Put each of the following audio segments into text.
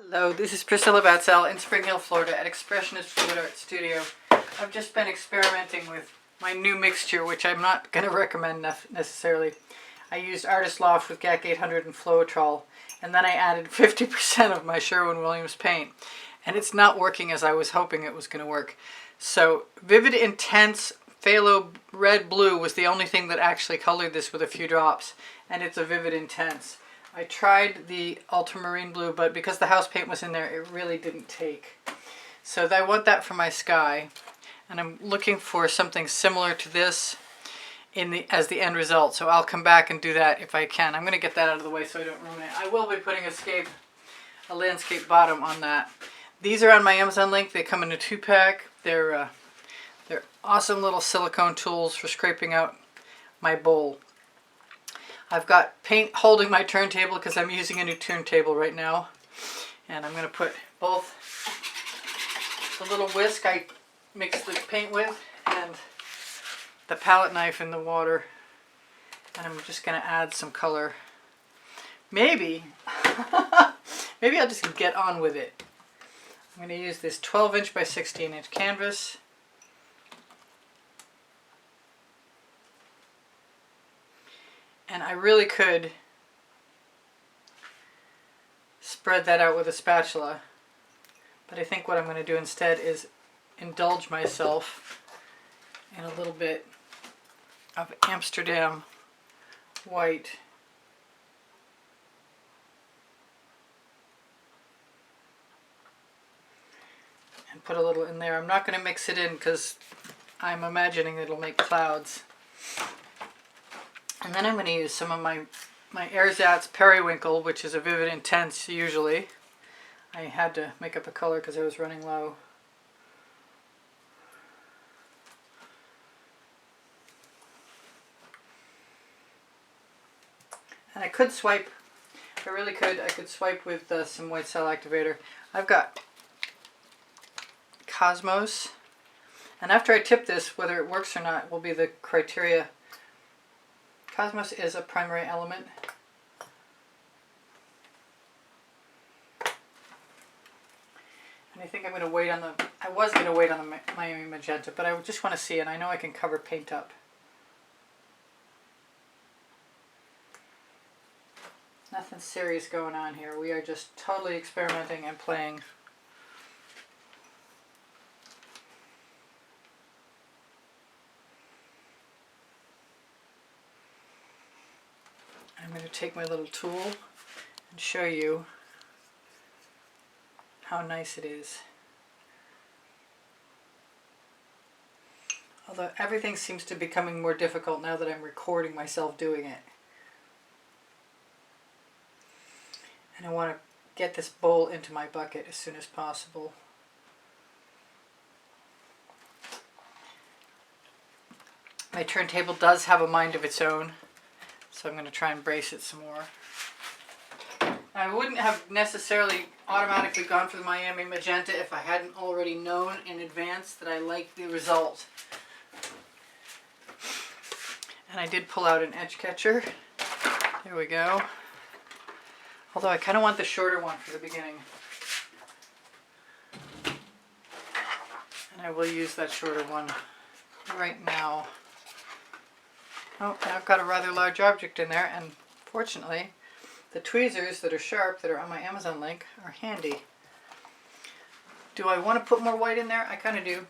Hello, this is Priscilla Batzell in Spring Hill, Florida at Expressionist Fluid Art Studio. I've just been experimenting with my new mixture, which I'm not going to recommend necessarily. I used Artist Loft with GAC 800 and Floetrol, and then I added 50% of my Sherwin-Williams paint. And it's not working as I was hoping it was going to work. So Vivid Intense Phthalo Red Blue was the only thing that actually colored this with a few drops, and it's a Vivid Intense. I tried the ultramarine blue, but because the house paint was in there, it really didn't take. So I want that for my sky, and I'm looking for something similar to this as the end result. So I'll come back and do that if I can. I'm going to get that out of the way so I don't ruin it. I will be putting a landscape bottom on that. These are on my Amazon link. They come in a 2-pack. They're awesome little silicone tools for scraping out my bowl. I've got paint holding my turntable because I'm using a new turntable right now. And I'm going to put both the little whisk I mixed the paint with and the palette knife in the water. And I'm just going to add some color. Maybe I'll just get on with it. I'm going to use this 12-inch by 16-inch canvas. And I really could spread that out with a spatula, but I think what I'm going to do instead is indulge myself in a little bit of Amsterdam white. And put a little in there. I'm not going to mix it in because I'm imagining it'll make clouds. And then I'm going to use some of my Ersatz Periwinkle, which is a Vivid Intense usually. I had to make up a color because I was running low. And I could swipe, if I really could, I could swipe with some white cell activator. I've got Cosmos. And after I tip this, whether it works or not will be the criteria. Cosmos is a primary element. And I think I'm going to wait on I was going to wait on the Miami Magenta, but I just want to see it. I know I can cover paint up. Nothing serious going on here. We are just totally experimenting and playing. I'm going to take my little tool and show you how nice it is. Although everything seems to be becoming more difficult now that I'm recording myself doing it. And I want to get this bowl into my bucket as soon as possible. My turntable does have a mind of its own. So I'm going to try and brace it some more. I wouldn't have necessarily automatically gone for the Miami Magenta if I hadn't already known in advance that I liked the result. And I did pull out an edge catcher. There we go. Although I kind of want the shorter one for the beginning. And I will use that shorter one right now. Oh, and I've got a rather large object in there, and fortunately, the tweezers that are sharp that are on my Amazon link are handy. Do I want to put more white in there? I kind of do.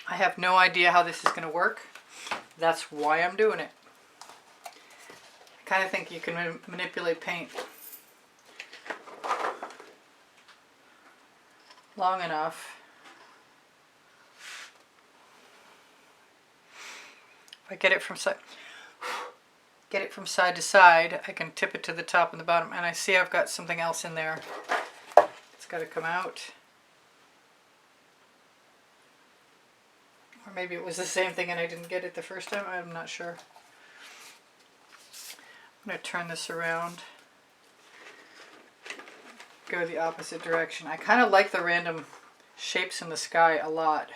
I have no idea how this is going to work. That's why I'm doing it. I kind of think you can manipulate paint long enough. If I get it from side to side, I can tip it to the top and the bottom, and I see I've got something else in there. It's got to come out. Or maybe it was the same thing and I didn't get it the first time. I'm not sure. I'm going to turn this around. Go the opposite direction. I kind of like the random shapes in the sky a lot.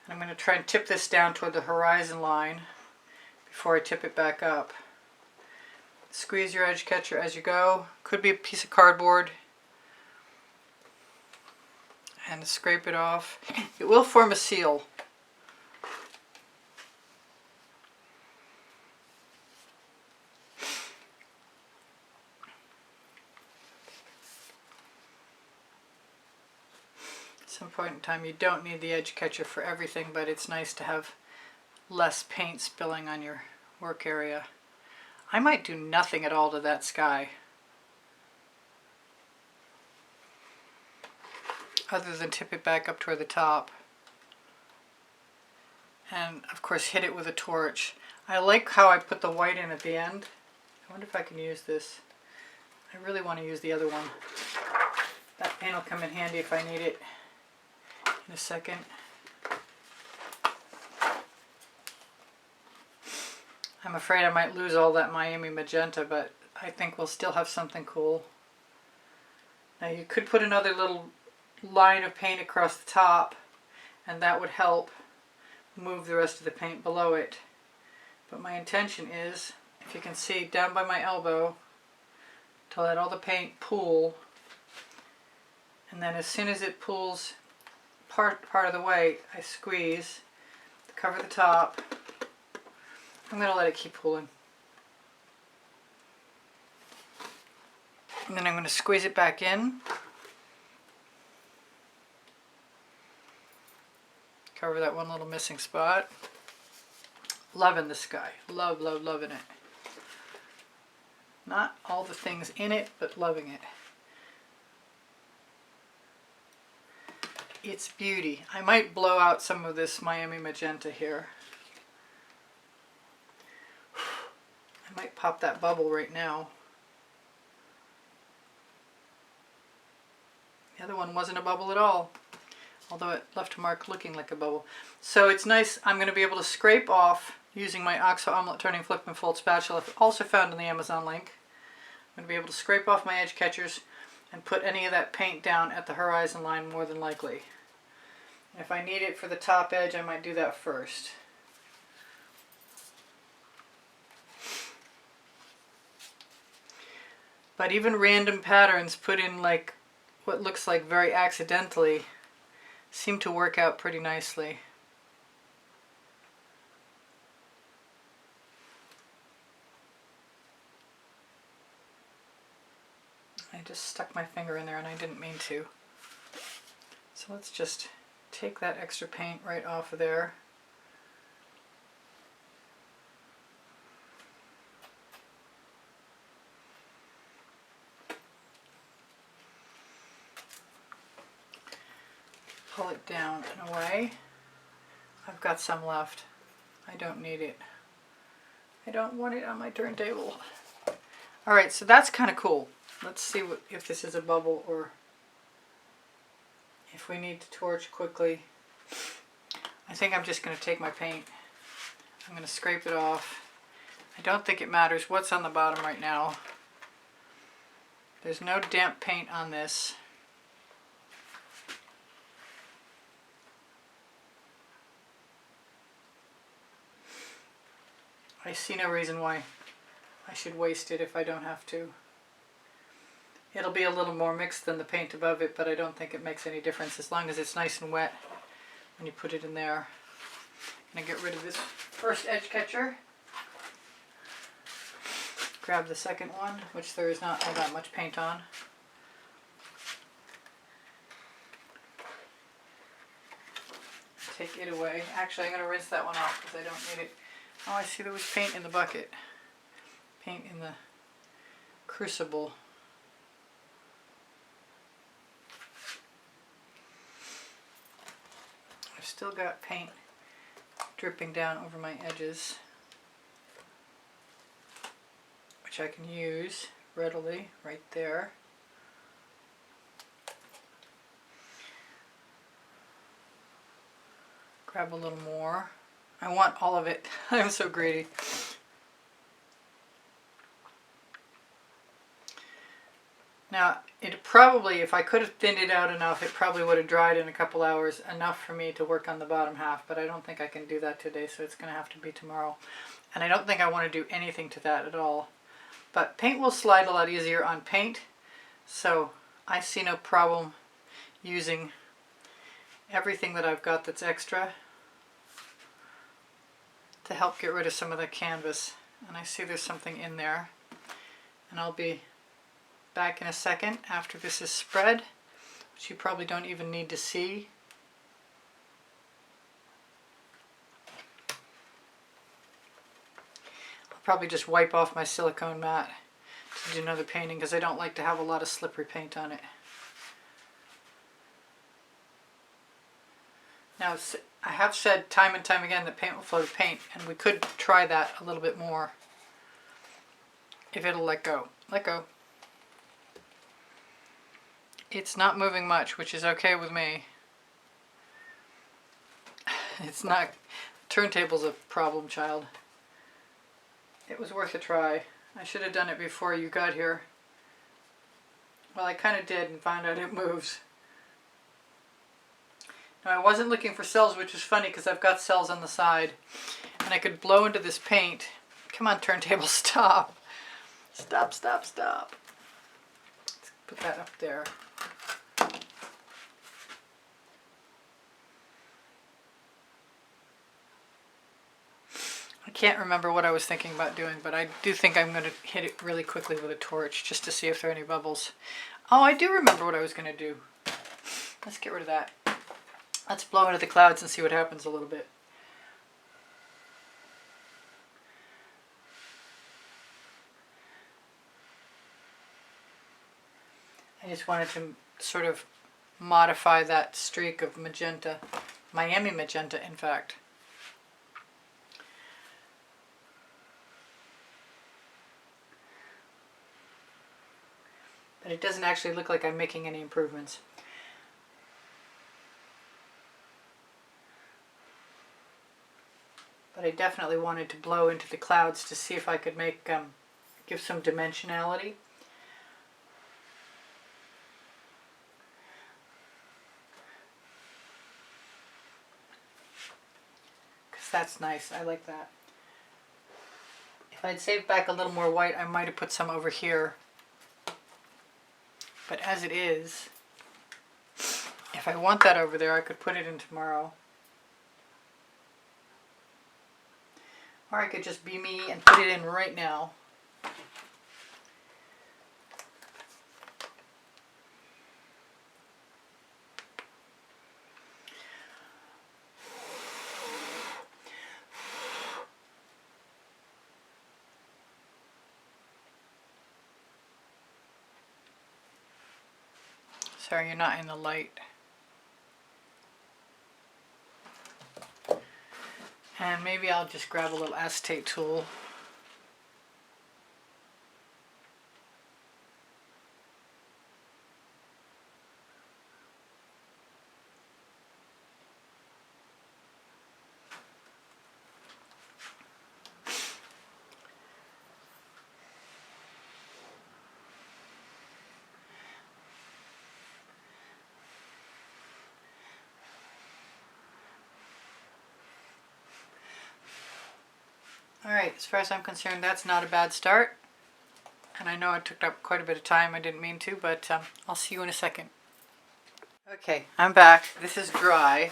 And I'm going to try and tip this down toward the horizon line before I tip it back up. Squeeze your edge catcher as you go. Could be a piece of cardboard. And scrape it off. It will form a seal. At some point in time you don't need the edge catcher for everything, but it's nice to have less paint spilling on your work area. I might do nothing at all to that sky, other than tip it back up toward the top. And of course hit it with a torch. I like how I put the white in at the end. I wonder if I can use this. I really want to use the other one. That paint will come in handy if I need it in a second. I'm afraid I might lose all that Miami magenta, but I think we'll still have something cool. Now you could put another little line of paint across the top, and that would help move the rest of the paint below it. But my intention is, if you can see down by my elbow, to let all the paint pool, and then as soon as it pools part of the way, I squeeze to cover the top. I'm going to let it keep pooling. And then I'm going to squeeze it back in. Cover that one little missing spot. Loving the sky. Loving it. Not all the things in it, but loving it. It's beauty. I might blow out some of this Miami magenta here. I might pop that bubble right now. The other one wasn't a bubble at all, although it left a mark looking like a bubble. So it's nice. I'm going to be able to scrape off using my OXO omelet turning flip and fold spatula, also found in the Amazon link. I'm going to be able to scrape off my edge catchers and put any of that paint down at the horizon line more than likely. If I need it for the top edge, I might do that first. But even random patterns put in like what looks like very accidentally seem to work out pretty nicely. I just stuck my finger in there and I didn't mean to. So let's just take that extra paint right off of there. Pull it down and away. I've got some left. I don't need it. I don't want it on my turntable. Alright, so that's kind of cool. Let's see if this is a bubble or if we need to torch quickly. I think I'm just going to take my paint. I'm going to scrape it off. I don't think it matters what's on the bottom right now. There's no damp paint on this. I see no reason why I should waste it if I don't have to. It'll be a little more mixed than the paint above it, but I don't think it makes any difference as long as it's nice and wet when you put it in there. I'm going to get rid of this first edge catcher. Grab the second one, which there is not all that much paint on. Take it away. Actually, I'm going to rinse that one off because I don't need it. Oh, I see there was paint in the bucket. Paint in the crucible. I've still got paint dripping down over my edges, which I can use readily right there. Grab a little more. I want all of it. I'm so greedy. Now, it probably, if I could have thinned it out enough, it probably would have dried in a couple hours, enough for me to work on the bottom half, but I don't think I can do that today, so it's going to have to be tomorrow. And I don't think I want to do anything to that at all. But paint will slide a lot easier on paint, so I see no problem using everything that I've got that's extra to help get rid of some of the canvas. And I see there's something in there, and I'll be back in a second after this is spread, which you probably don't even need to see. I'll probably just wipe off my silicone mat to do another painting because I don't like to have a lot of slippery paint on it. Now, I have said time and time again that paint will float paint, and we could try that a little bit more if it'll let go. Let go. It's not moving much, which is okay with me. It's not, turntable's a problem child. It was worth a try. I should have done it before you got here. Well, I kind of did and found out it moves. Now, I wasn't looking for cells, which is funny because I've got cells on the side. And I could blow into this paint. Come on, turntable, stop. Stop, stop, stop. Let's put that up there. I can't remember what I was thinking about doing, but I do think I'm going to hit it really quickly with a torch just to see if there are any bubbles. Oh, I do remember what I was going to do. Let's get rid of that. Let's blow into the clouds and see what happens a little bit. I just wanted to sort of modify that streak of magenta, Miami magenta in fact. But it doesn't actually look like I'm making any improvements. But I definitely wanted to blow into the clouds to see if I could make, give some dimensionality. Because that's nice, I like that. If I'd saved back a little more white, I might have put some over here. But as it is, if I want that over there, I could put it in tomorrow. Or I could just be me and put it in right now. Sorry, you're not in the light. And maybe I'll just grab a little acetate tool. Alright, as far as I'm concerned, that's not a bad start. And I know it took up quite a bit of time. I didn't mean to, but I'll see you in a second. Okay, I'm back. This is dry.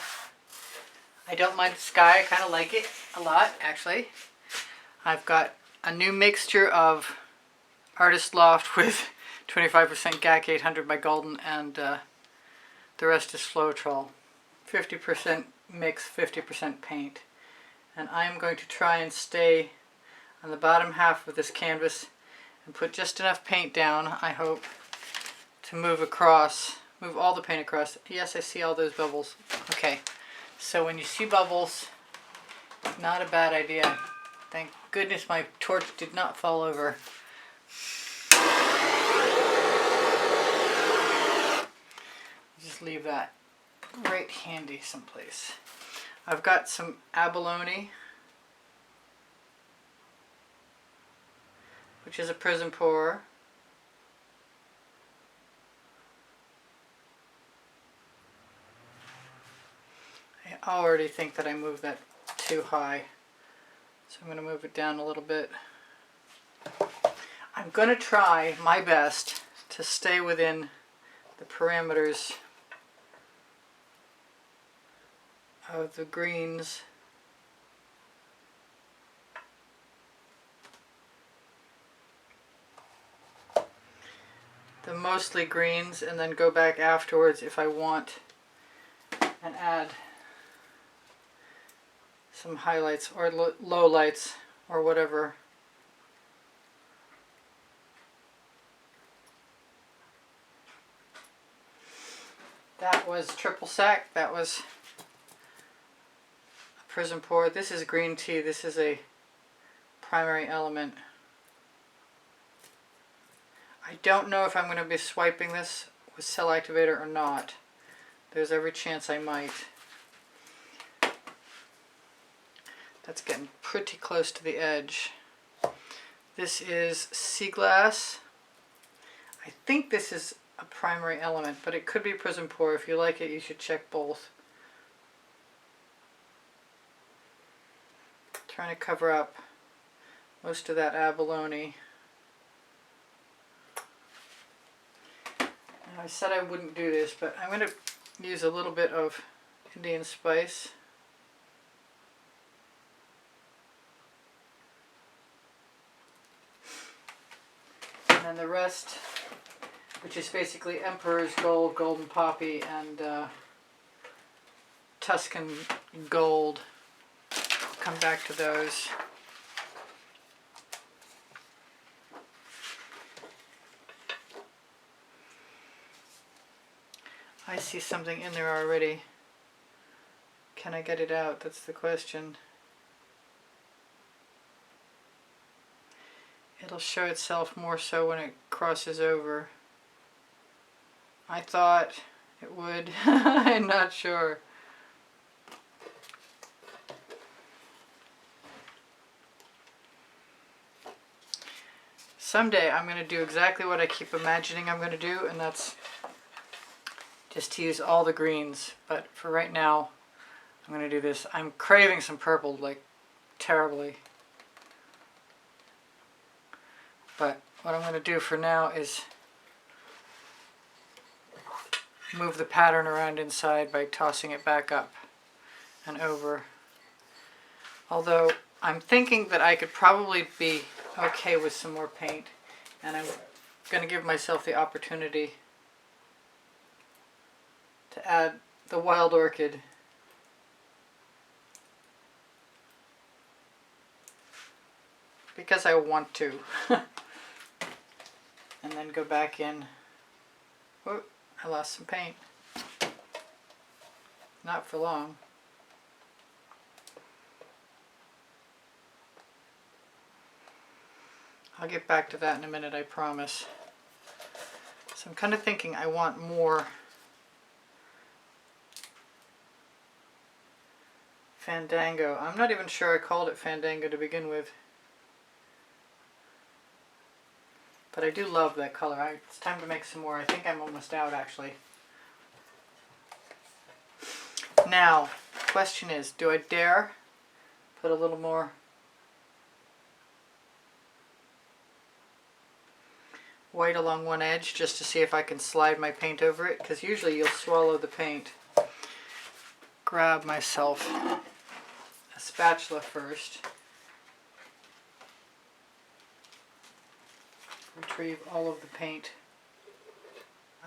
I don't mind the sky. I kind of like it a lot, actually. I've got a new mixture of Artist Loft with 25% GAC 800 by Golden, and the rest is Floetrol. 50% mix, 50% paint. And I'm going to try and stay on the bottom half of this canvas and put just enough paint down, I hope, to move across, move all the paint across. Yes, I see all those bubbles. Okay, so when you see bubbles, not a bad idea. Thank goodness my torch did not fall over. Just leave that right handy someplace. I've got some abalone, which is a Prizm pour. I already think that I moved that too high. So I'm going to move it down a little bit. I'm going to try my best to stay within the parameters of the greens. The mostly greens, and then go back afterwards if I want and add some highlights or low lights or whatever. That was triple sec. That was a Prizm pour. This is green tea. This is a primary element. I don't know if I'm going to be swiping this with cell activator or not. There's every chance I might. That's getting pretty close to the edge. This is Seaglass. I think this is a primary element, but it could be Prizm pour. If you like it, you should check both. Trying to cover up most of that abalone. I said I wouldn't do this, but I'm going to use a little bit of Indian spice. And then the rest, which is basically Emperor's Gold, Golden Poppy, and Tuscan Gold. I'll come back to those. I see something in there already. Can I get it out? That's the question. It'll show itself more so when it crosses over. I thought it would. I'm not sure. Someday I'm going to do exactly what I keep imagining I'm going to do, and that's just to use all the greens. But for right now, I'm going to do this. I'm craving some purple, like, terribly. But what I'm going to do for now is move the pattern around inside by tossing it back up and over. Although I'm thinking that I could probably be okay with some more paint, and I'm going to give myself the opportunity to add the wild orchid. Because I want to. And then go back in. Oh, I lost some paint. Not for long. I'll get back to that in a minute, I promise. So I'm kind of thinking I want more Fandango. I'm not even sure I called it Fandango to begin with. But I do love that color. It's time to make some more. I think I'm almost out, actually. Now, the question is, do I dare put a little more white along one edge just to see if I can slide my paint over it? Because usually you'll swallow the paint. Grab myself a spatula first. Retrieve all of the paint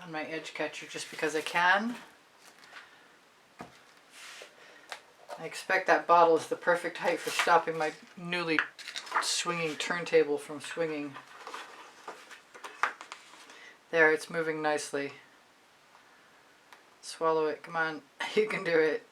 on my edge catcher just because I can. I expect that bottle is the perfect height for stopping my newly swinging turntable from swinging. There, it's moving nicely. Swallow it, come on, you can do it.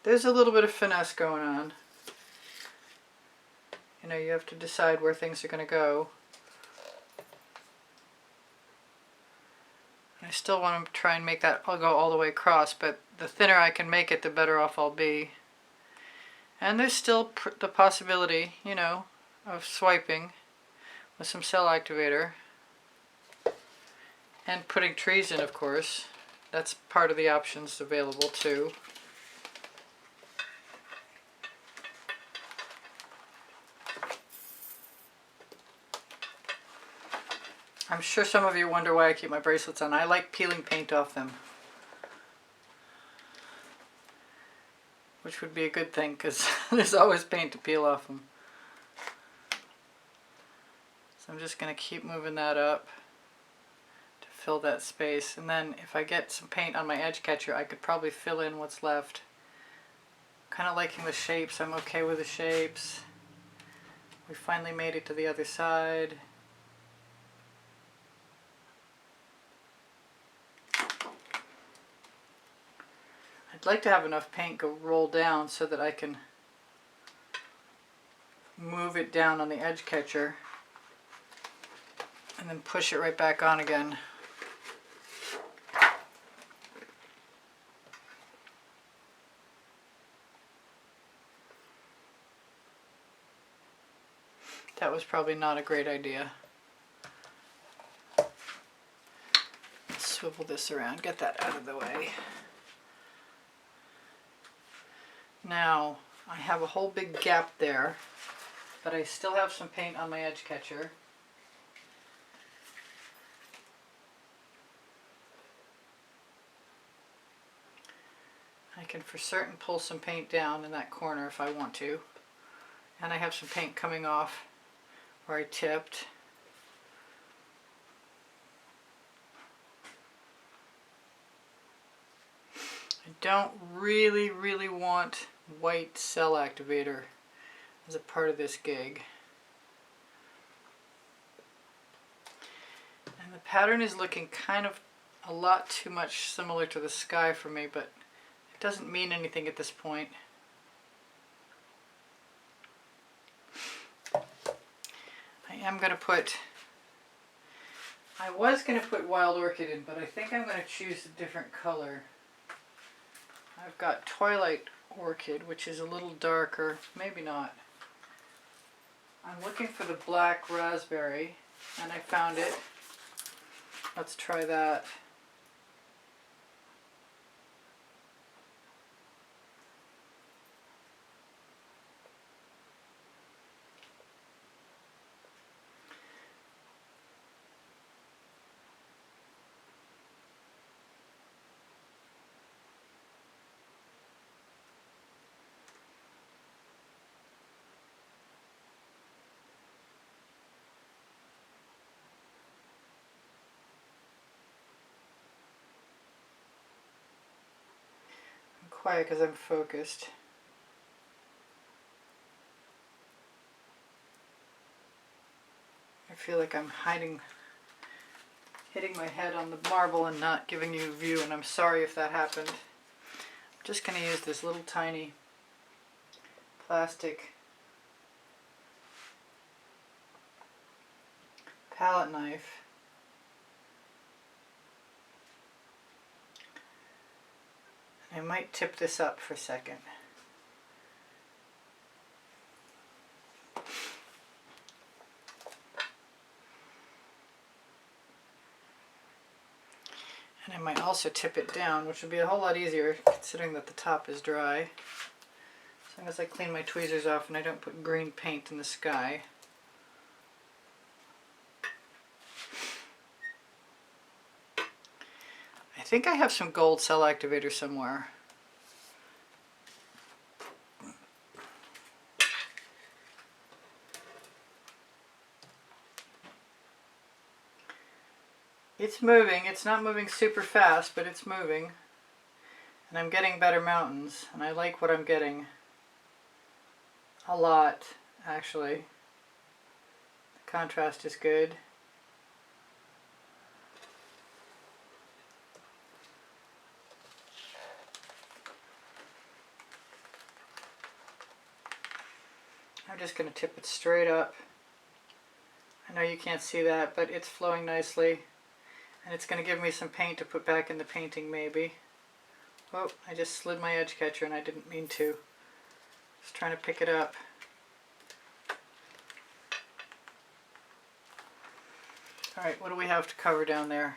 There's a little bit of finesse going on. You know, you have to decide where things are going to go. I still want to try and make that I'll go all the way across, but the thinner I can make it, the better off I'll be. And there's still the possibility, you know, of swiping with some cell activator. And putting trees in, of course. That's part of the options available too. I'm sure some of you wonder why I keep my bracelets on. I like peeling paint off them. Which would be a good thing because there's always paint to peel off them. So I'm just going to keep moving that up to fill that space. And then if I get some paint on my edge catcher, I could probably fill in what's left. Kind of liking the shapes. I'm okay with the shapes. We finally made it to the other side. I'd like to have enough paint go roll down so that I can move it down on the edge catcher and then push it right back on again. That was probably not a great idea. Let's swivel this around, get that out of the way. Now, I have a whole big gap there, but I still have some paint on my edge catcher. I can for certain pull some paint down in that corner if I want to. And I have some paint coming off where I tipped. I don't really want white cell activator as a part of this gig. And the pattern is looking kind of a lot too much similar to the sky for me, but it doesn't mean anything at this point. I was going to put Wild Orchid in, but I think I'm going to choose a different color. I've got Twilight Orchid, which is a little darker, maybe not. I'm looking for the black raspberry, and I found it. Let's try that. Quiet because I'm focused. I feel like I'm hitting my head on the marble and not giving you a view, and I'm sorry if that happened. I'm just going to use this little tiny plastic palette knife. I might tip this up for a second. And I might also tip it down, which would be a whole lot easier considering that the top is dry. As long as I clean my tweezers off and I don't put green paint in the sky. I think I have some gold cell activator somewhere. It's moving. It's not moving super fast, but it's moving. And I'm getting better mountains, and I like what I'm getting. A lot, actually. The contrast is good. I'm just going to tip it straight up. I know you can't see that, but it's flowing nicely. And it's going to give me some paint to put back in the painting maybe. Oh, I just slid my edge catcher and I didn't mean to. Just trying to pick it up. Alright, what do we have to cover down there?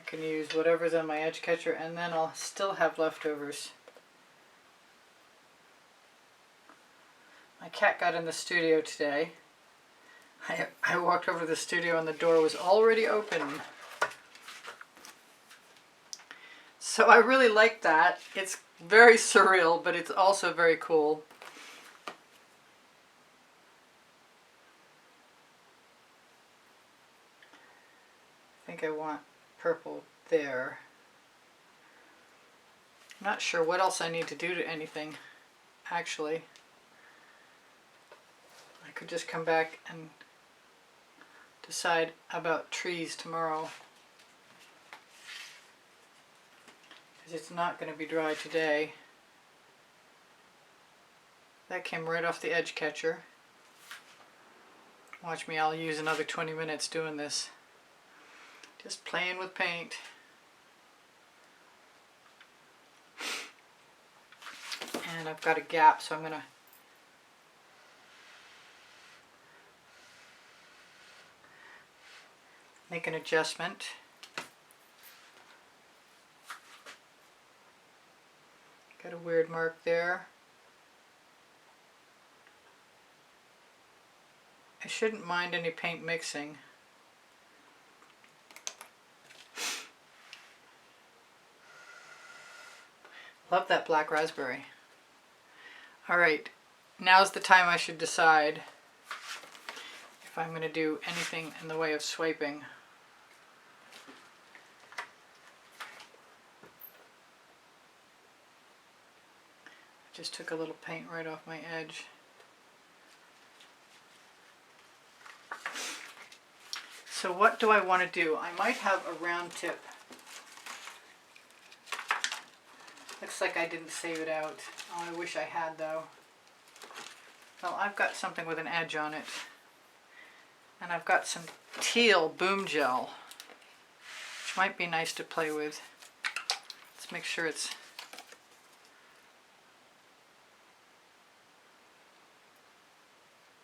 I can use whatever's on my edge catcher and then I'll still have leftovers. My cat got in the studio today. I walked over to the studio and the door was already open. So I really like that. It's very surreal, but it's also very cool. I think I want purple there. I'm not sure what else I need to do to anything, actually. I could just come back and decide about trees tomorrow. Because it's not going to be dry today. That came right off the edge catcher. Watch me, I'll use another 20 minutes doing this. Just playing with paint. And I've got a gap, so I'm going to make an adjustment. Got a weird mark there. I shouldn't mind any paint mixing. Love that black raspberry. Alright, now's the time I should decide if I'm going to do anything in the way of swiping. I just took a little paint right off my edge. So what do I want to do? I might have a round tip. Looks like I didn't save it out. Oh, I wish I had though. Well, I've got something with an edge on it. And I've got some teal boom gel, which might be nice to play with. Let's make sure it's...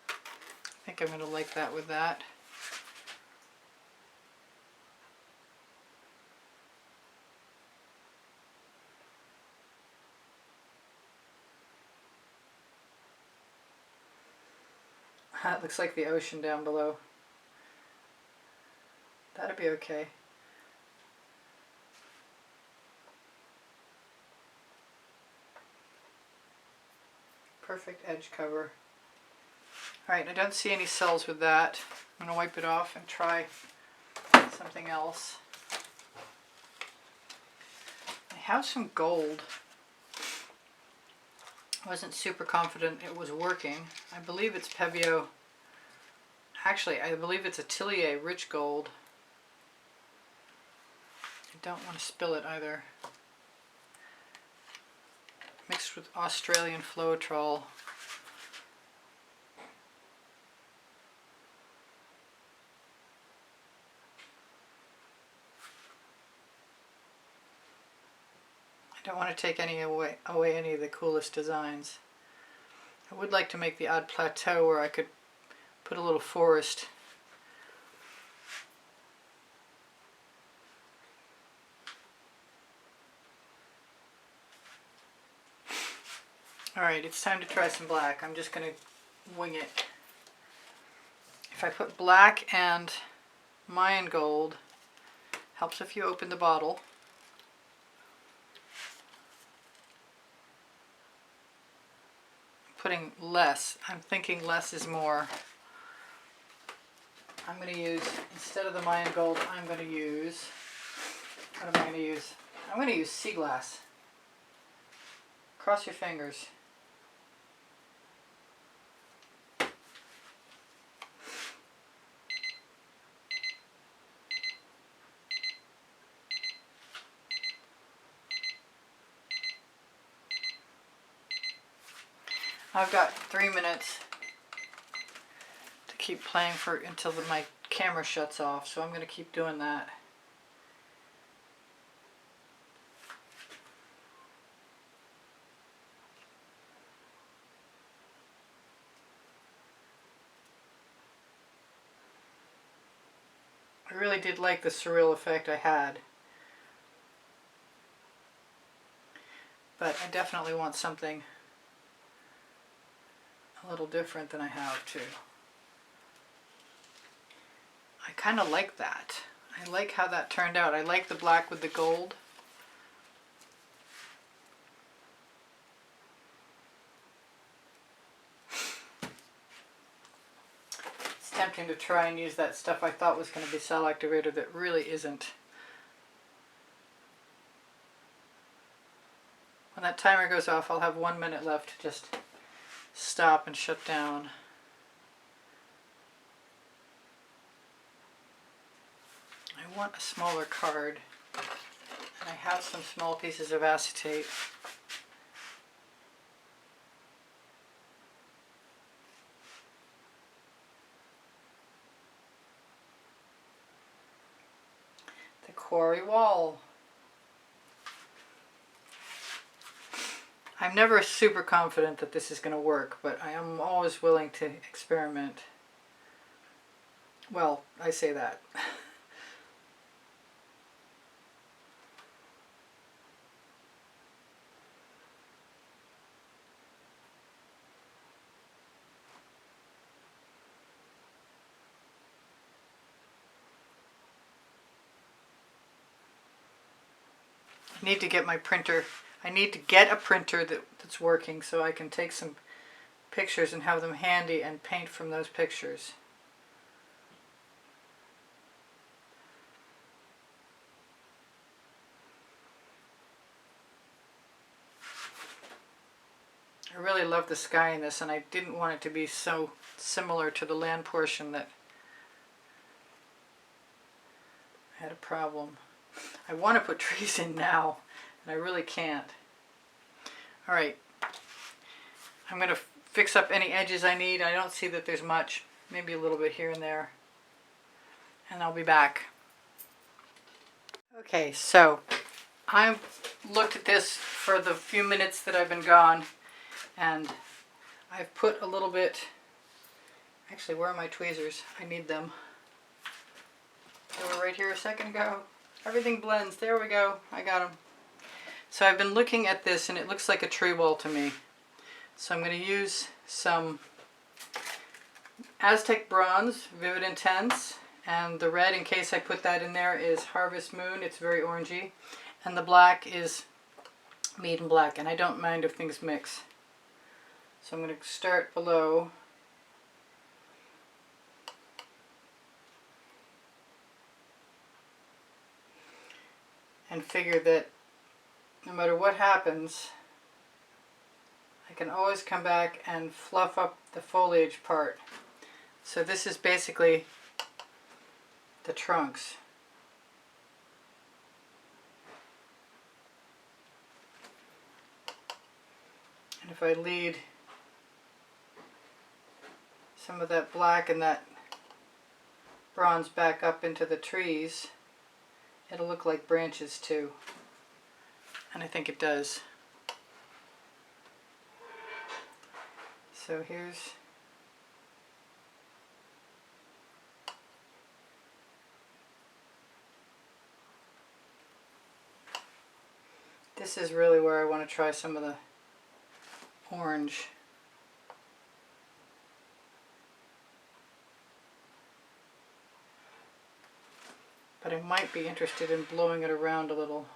I think I'm going to like that with that. That looks like the ocean down below. That'd be okay. Perfect edge cover. Alright, I don't see any cells with that. I'm going to wipe it off and try something else. I have some gold. I wasn't super confident it was working. I believe it's Pebeo. Actually, I believe it's Atelier Rich Gold. I don't want to spill it either. Mixed with Australian Floetrol. I don't want to take away any of the coolest designs. I would like to make the odd plateau where I could put a little forest. Alright, it's time to try some black. I'm just going to wing it. If I put black and Mayan gold, helps if you open the bottle. Putting less. I'm thinking less is more. I'm going to use, instead of the Mayan gold, I'm going to use, what am I going to use? I'm going to use Seaglass. Cross your fingers. I've got 3 minutes to keep playing for until my camera shuts off, so I'm going to keep doing that. I really did like the surreal effect I had, but I definitely want something a little different than I have too. I kind of like that. I like how that turned out. I like the black with the gold. It's tempting to try and use that stuff I thought was going to be cell activator that really isn't. When that timer goes off, I'll have 1 minute left to just stop and shut down. I want a smaller card, and I have some small pieces of acetate. The quarry wall. I'm never super confident that this is going to work, but I am always willing to experiment. Well, I say that. I need to get my printer. I need to get a printer that's working so I can take some pictures and have them handy and paint from those pictures. I really love the sky in this, and I didn't want it to be so similar to the land portion that I had a problem. I want to put trees in now, and I really can't. Alright, I'm going to fix up any edges I need. I don't see that there's much, maybe a little bit here and there, and I'll be back. Okay, so I've looked at this for the few minutes that I've been gone, and I've put a little bit, actually where are my tweezers? I need them. They were right here a second ago. Everything blends, there we go, I got them. So I've been looking at this and it looks like a tree wall to me. So I'm going to use some Aztec bronze, Vivid Intense, and the red, in case I put that in there, is Harvest Moon. It's very orangey. And the black is Maiden Black, and I don't mind if things mix. So I'm going to start below. And figure that no matter what happens, I can always come back and fluff up the foliage part. So this is basically the trunks. And if I lead some of that black and that bronze back up into the trees, it'll look like branches too. And I think it does. So here's this is really where I want to try some of the orange. But I might be interested in blowing it around a little.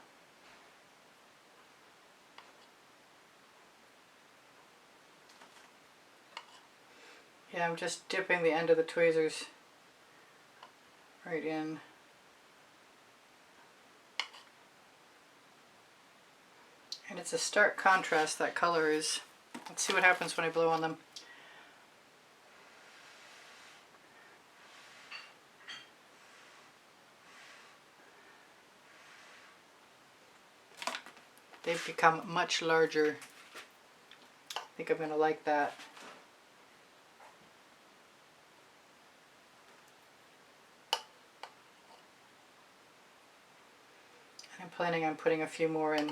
Yeah, I'm just dipping the end of the tweezers right in. And it's a stark contrast, that color is. Let's see what happens when I blow on them. They've become much larger. I think I'm going to like that. planning on putting a few more in.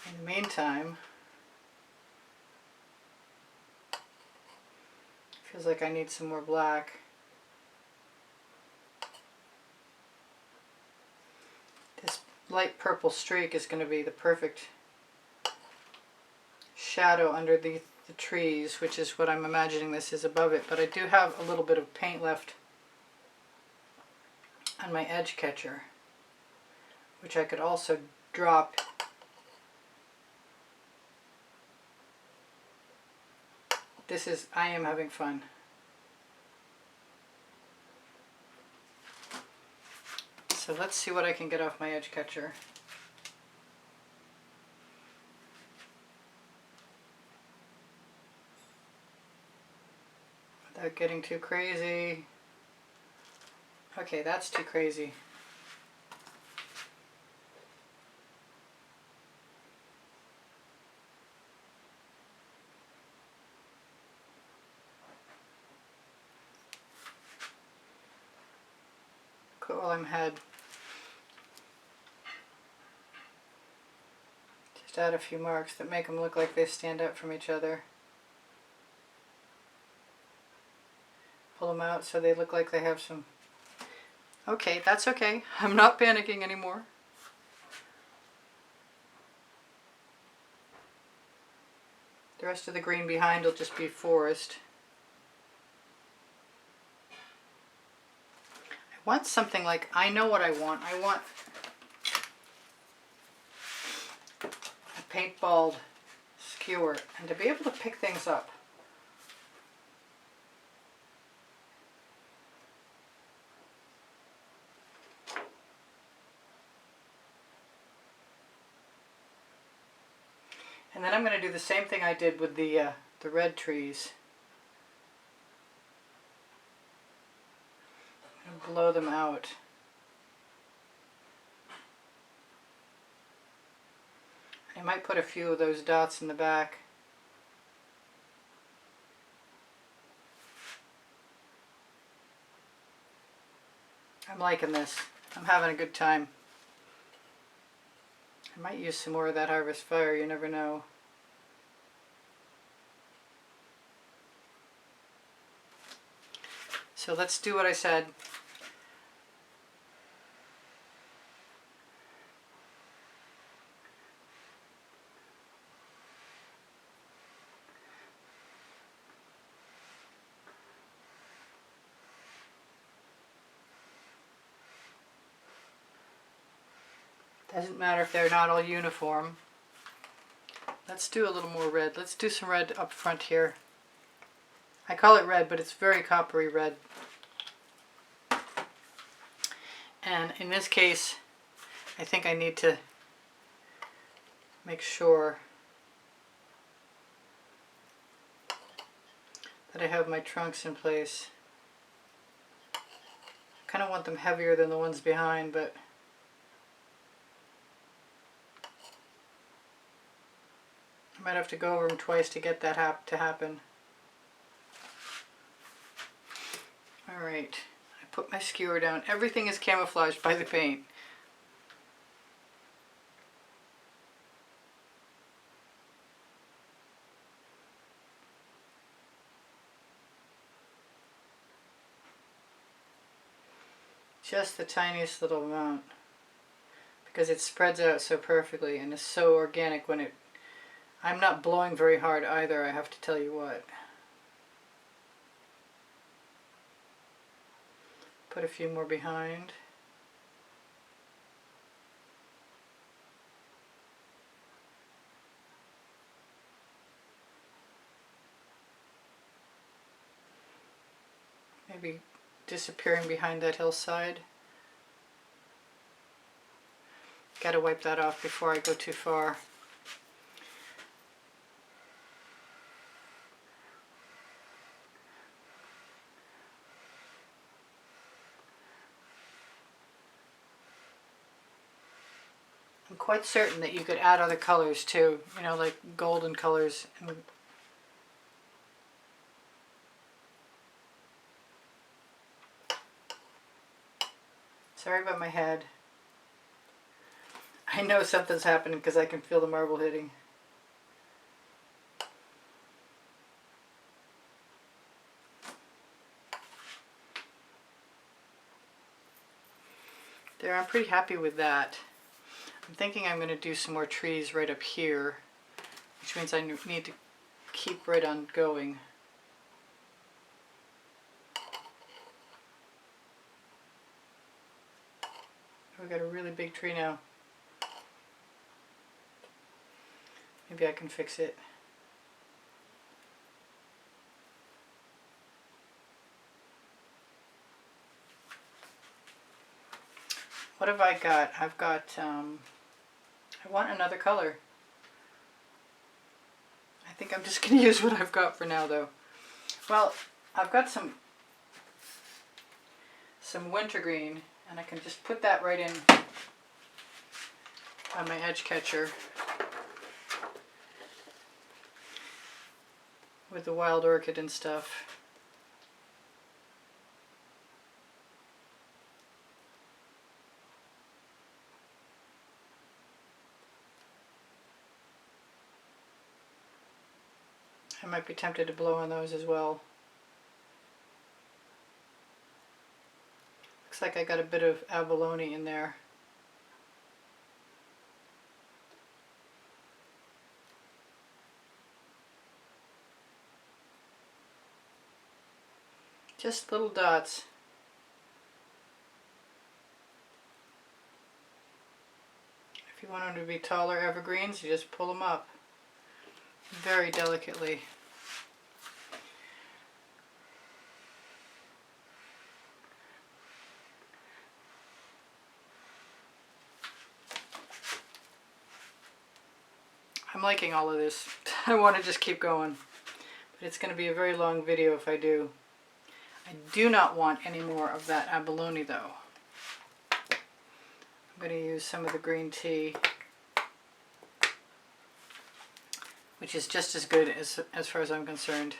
In the meantime, feels like I need some more black. This light purple streak is going to be the perfect shadow under the trees, which is what I'm imagining this is above it, but I do have a little bit of paint left on my edge catcher, which I could also drop I am having fun. So let's see what I can get off my edge catcher. Without getting too crazy. Okay, that's too crazy. Quit while I'm ahead. Just add a few marks that make them look like they stand out from each other. Pull them out so they look like they have some... Okay, that's okay. I'm not panicking anymore. The rest of the green behind will just be forest. I want something like, I know what I want. I want a paintball skewer and to be able to pick things up. And then I'm going to do the same thing I did with the red trees. I'm going to blow them out. I might put a few of those dots in the back. I'm liking this. I'm having a good time. I might use some more of that Harvest Fire, you never know. So let's do what I said. Doesn't matter if they're not all uniform. Let's do a little more red. Let's do some red up front here. I call it red, but it's very coppery red. And in this case, I think I need to make sure that I have my trunks in place. I kind of want them heavier than the ones behind, but I might have to go over them twice to get that to happen. Alright, I put my skewer down. Everything is camouflaged by the paint. Just the tiniest little amount, because it spreads out so perfectly and is so organic when it... I'm not blowing very hard either, I have to tell you what. Put a few more behind. Maybe disappearing behind that hillside. Gotta wipe that off before I go too far. I'm quite certain that you could add other colors too, you know, like golden colors. Sorry about my head. I know something's happening because I can feel the marble hitting. There, I'm pretty happy with that. I'm thinking I'm going to do some more trees right up here, which means I need to keep right on going. We've got a really big tree now. Maybe I can fix it. What have I got? I've got, I want another color. I think I'm just going to use what I've got for now though. Well, I've got some wintergreen, and I can just put that right in on my edge catcher with the wild orchid and stuff. I might be tempted to blow on those as well. Looks like I got a bit of abalone in there. Just little dots. If you want them to be taller evergreens, you just pull them up very delicately. I'm liking all of this. I want to just keep going, but it's going to be a very long video if I do. I do not want any more of that abalone though. I'm going to use some of the green tea, which is just as good as far as I'm concerned.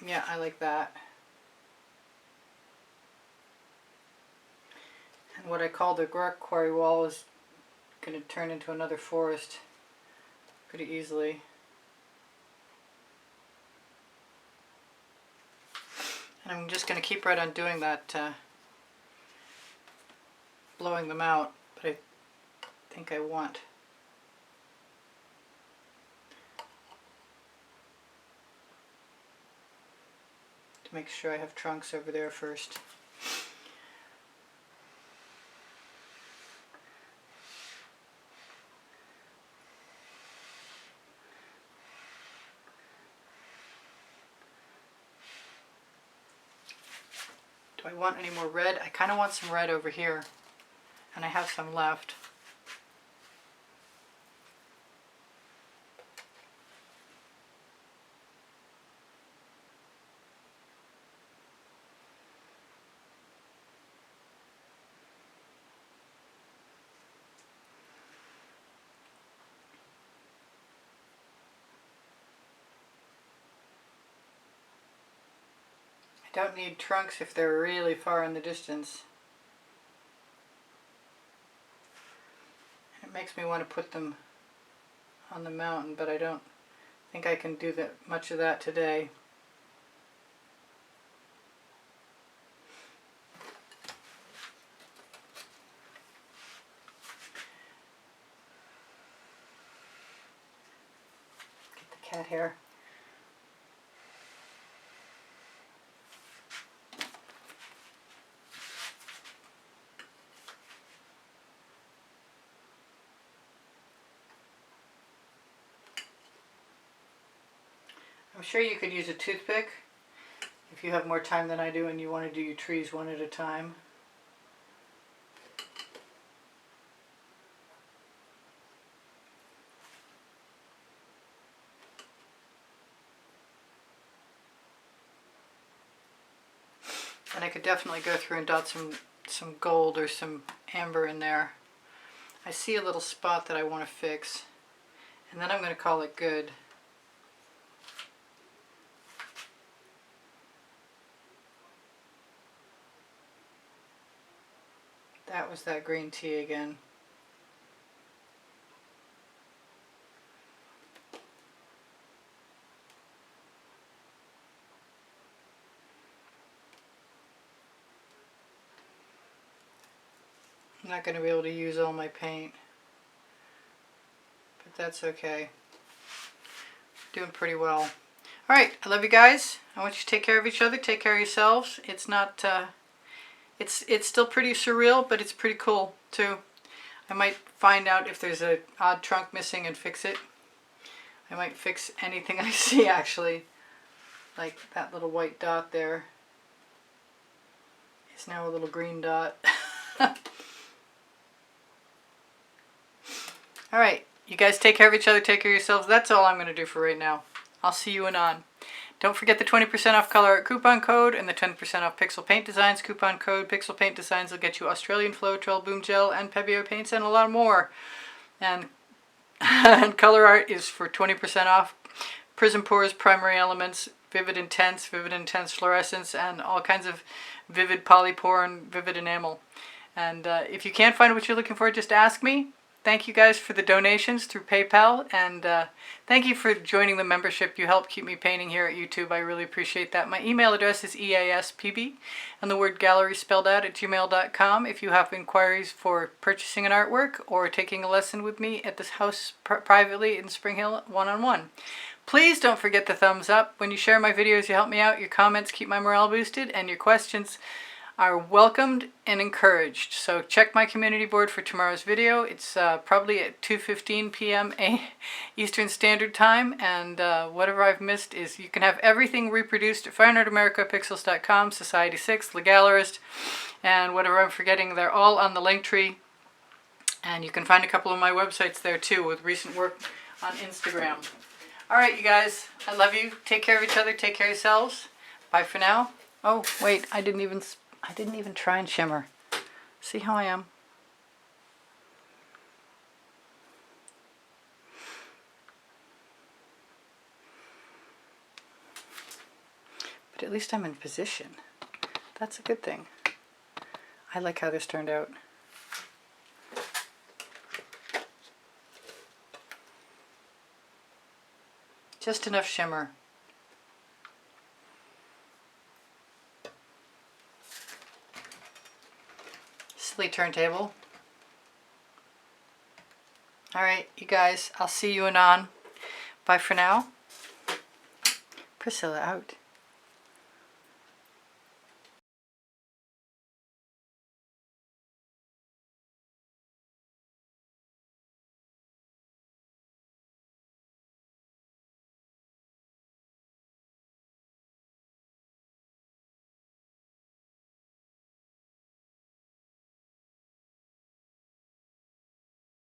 Yeah, I like that. And what I call the rock quarry wall is going to turn into another forest pretty easily. And I'm just going to keep right on doing that, blowing them out, but I think I want to make sure I have trunks over there first. Do I want any more red? I kind of want some red over here, and I have some left. Don't need trunks if they're really far in the distance. It makes me want to put them on the mountain, but I don't think I can do that much of that today. Get the cat hair. I'm sure you could use a toothpick if you have more time than I do and you want to do your trees one at a time. And I could definitely go through and dot some gold or some amber in there. I see a little spot that I want to fix. And then I'm going to call it good. That was that green tea again. I'm not going to be able to use all my paint, but that's okay. Doing pretty well. Alright, I love you guys. I want you to take care of each other, take care of yourselves. It's not, it's still pretty surreal, but it's pretty cool too. I might find out if there's an odd trunk missing and fix it. I might fix anything I see actually. Like that little white dot there is now a little green dot. Alright, you guys take care of each other, take care of yourselves. That's all I'm going to do for right now. I'll see you anon. Don't forget the 20% off Colourarte coupon code and the 10% off Pixel Paint Designs coupon code. Pixel Paint Designs will get you Australian Floetrol, Boom Gel, and P.E.or paints and a lot more. And Colourarte is for 20% off. Prizm Pours, Primary Elements, Vivid Intense Fluorescents, and all kinds of Vivid Polypore and Vivid Enamel. And if you can't find what you're looking for, just ask me. Thank you guys for the donations through PayPal, and thank you for joining the membership. You help keep me painting here at YouTube. I really appreciate that. My email address is easpb and the word gallery spelled out at gmail.com if you have inquiries for purchasing an artwork or taking a lesson with me at this house privately in Spring Hill one-on-one. Please don't forget the thumbs up. When you share my videos, you help me out. Your comments keep my morale boosted, and your questions are welcomed and encouraged. So check my community board for tomorrow's video. It's probably at 2:15 p.m. Eastern Standard Time, and whatever I've missed is you can have everything reproduced at fineartamericapixels.com, Society 6, The Gallerist, and whatever I'm forgetting, they're all on the link tree. And you can find a couple of my websites there too with recent work on Instagram. Alright you guys, I love you. Take care of each other, take care of yourselves. Bye for now. Oh wait, I didn't even try and shimmer. See how I am? But at least I'm in position. That's a good thing. I like how this turned out. Just enough shimmer. Silly turntable. Alright, you guys, I'll see you anon. Bye for now. Priscilla out.